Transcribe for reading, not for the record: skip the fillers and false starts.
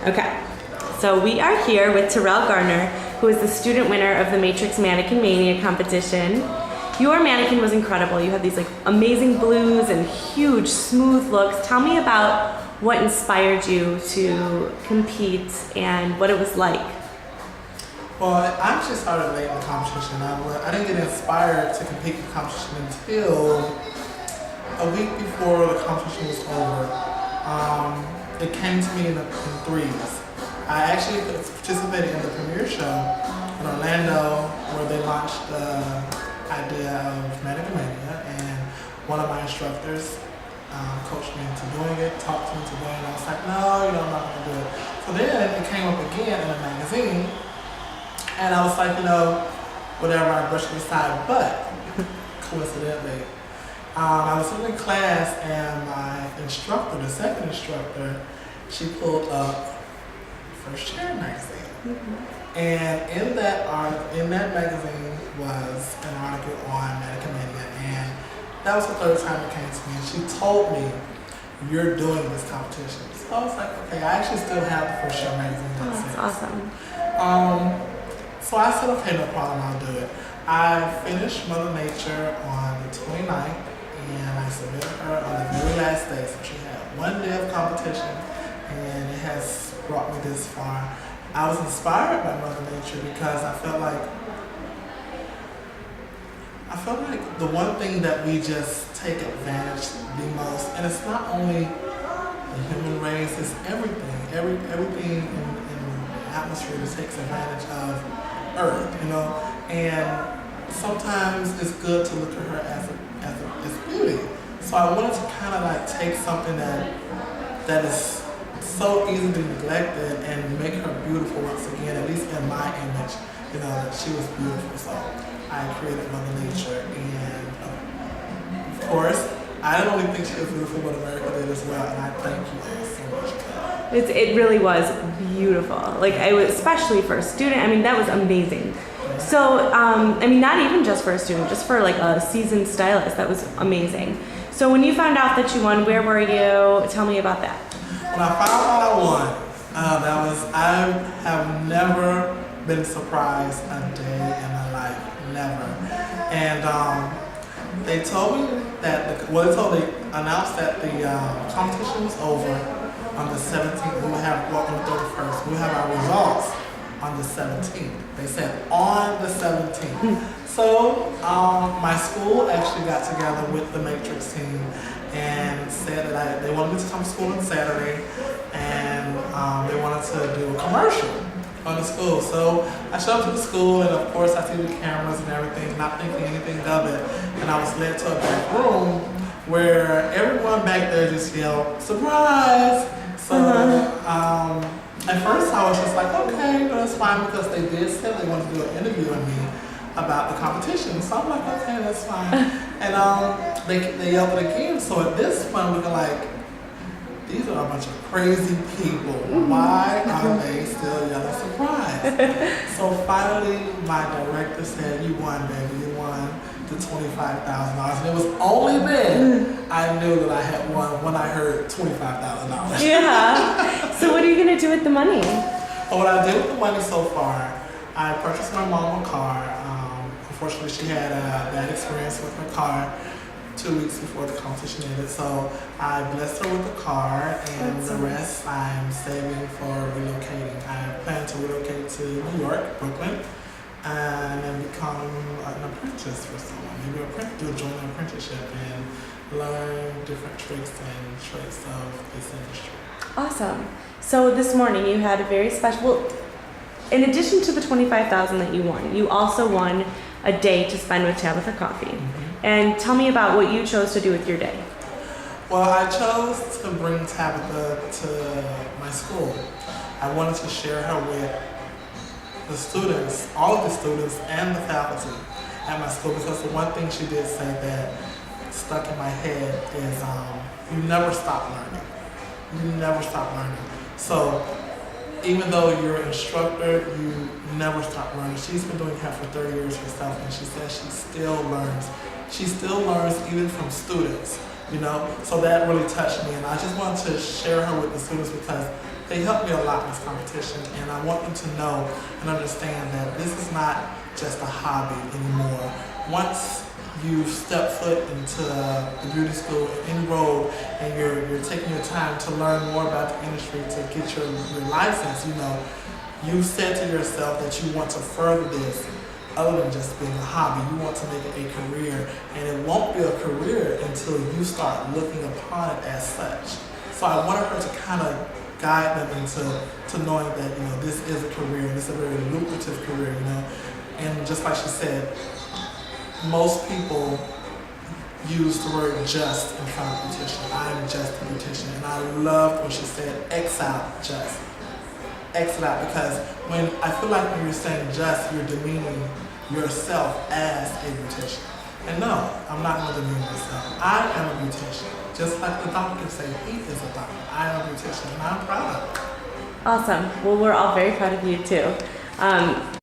Okay, so we are here with Terrell Gardner, who is the student winner of the Matrix Mannequin Mania competition. Your mannequin was incredible. You had these like amazing blues and huge smooth looks. Tell me about what inspired you to compete and what it was like. Well, I actually started late in the competition. I didn't get inspired to compete in the competition until a week before the competition was over. It came to me in threes. I actually participated in the premiere show in Orlando where they launched the idea of Mannequin Mania, and one of my instructors coached me into doing it, talked to me into doing it, and I was like, no, I'm not going to do it. So then it came up again in a magazine, and I was like, whatever, I brushed it aside, but coincidentally, I was sitting in class and my instructor, the second instructor, she pulled up First Chair magazine. Mm-hmm. And in that magazine was an article on Mannequin Mania, and that was the third time it came to me, and she told me, you're doing this competition. So I was like, okay, I actually still have the First Chair magazine. That's awesome. So I said, okay, no problem, I'll do it. I finished Mother Nature on the 29th, and I submitted her on the very last day. So she had one day of competition, and it has brought me this far. I was inspired by Mother Nature because I felt like the one thing that we just take advantage the most, and it's not only the human race, it's everything. Everything in the atmosphere just takes advantage of Earth, and sometimes it's good to look at her as beauty. So I wanted to kind of like take something that is so easily neglected and make her beautiful once again, at least in my image, that she was beautiful. So I created Mother Nature, and of course, I don't only think she was beautiful, but America did as well, and I thank you all so much for that. It really was beautiful. Like, especially for a student, that was amazing. So, not even just for a student, just for like a seasoned stylist, that was amazing. So when you found out that you won, where were you? Tell me about that. When I found out I won, I have never been surprised a day in my life, never. And they told me that, they announced that the competition was over on the 17th. On the 31st. We'll have our results on the 17th. They said on the 17th. So my school actually got together with the Matrix team and said that they wanted me to come to school on Saturday, and they wanted to do a commercial on the school. So I showed up to the school, and of course I see the cameras and everything, not thinking anything of it. And I was led to a back room where everyone back there just yelled, surprise! So at first I was just like, okay, that's fine, because they did say they wanted to do an interview with me about the competition. So I'm like, okay, that's fine. And they yelled it again. So at this point, we were like, these are a bunch of crazy people. Why are they still yelling surprise? So finally, my director said, you won, baby, you won the $25,000. And it was only then I knew that I had won when I heard $25,000. Yeah. So what are you gonna do with the money? Well, what I did with the money so far, I purchased my mom a car. Unfortunately, she had a bad experience with her car 2 weeks before the competition ended. So I blessed her with a car, and the rest I'm saving for relocating. I plan to relocate to New York, Brooklyn, and then become an apprentice for someone. Maybe do a joint apprenticeship and learn different tricks and traits of this industry. Awesome. So this morning you had a very special, in addition to the $25,000 that you won, you also won a day to spend with Tabitha Coffee. Mm-hmm. And tell me about what you chose to do with your day. Well, I chose to bring Tabitha to my school. I wanted to share her with the students, all of the students and the faculty at my school, because the one thing she did say that stuck in my head is you never stop learning. You never stop learning. So even though you're an instructor, you never stop learning. She's been doing that for 30 years herself, and she says she still learns. She still learns even from students, So that really touched me, and I just wanted to share her with the students because they helped me a lot in this competition, and I want them to know and understand that this is not just a hobby anymore. Once you step foot into the beauty school, enrolled, and you're taking your time to learn more about the industry, to get your license, you know, you said to yourself that you want to further this other than just being a hobby. You want to make it a career, and it won't be a career until you start looking upon it as such. So I wanted her to kind of guide them into knowing that, you know, this is a career, and it's a very lucrative career, you know. And just like she said, most people use the word just in front of beautician. I'm just a beautician. And I loved when she said X out just. X it out, because when I feel like when you're saying just, you're demeaning yourself as a beautician. And no, I'm not going to demean myself. I am a beautician. Just like the doctor say he is a doctor. I am a beautician, and I'm proud of it. Awesome. Well, we're all very proud of you too.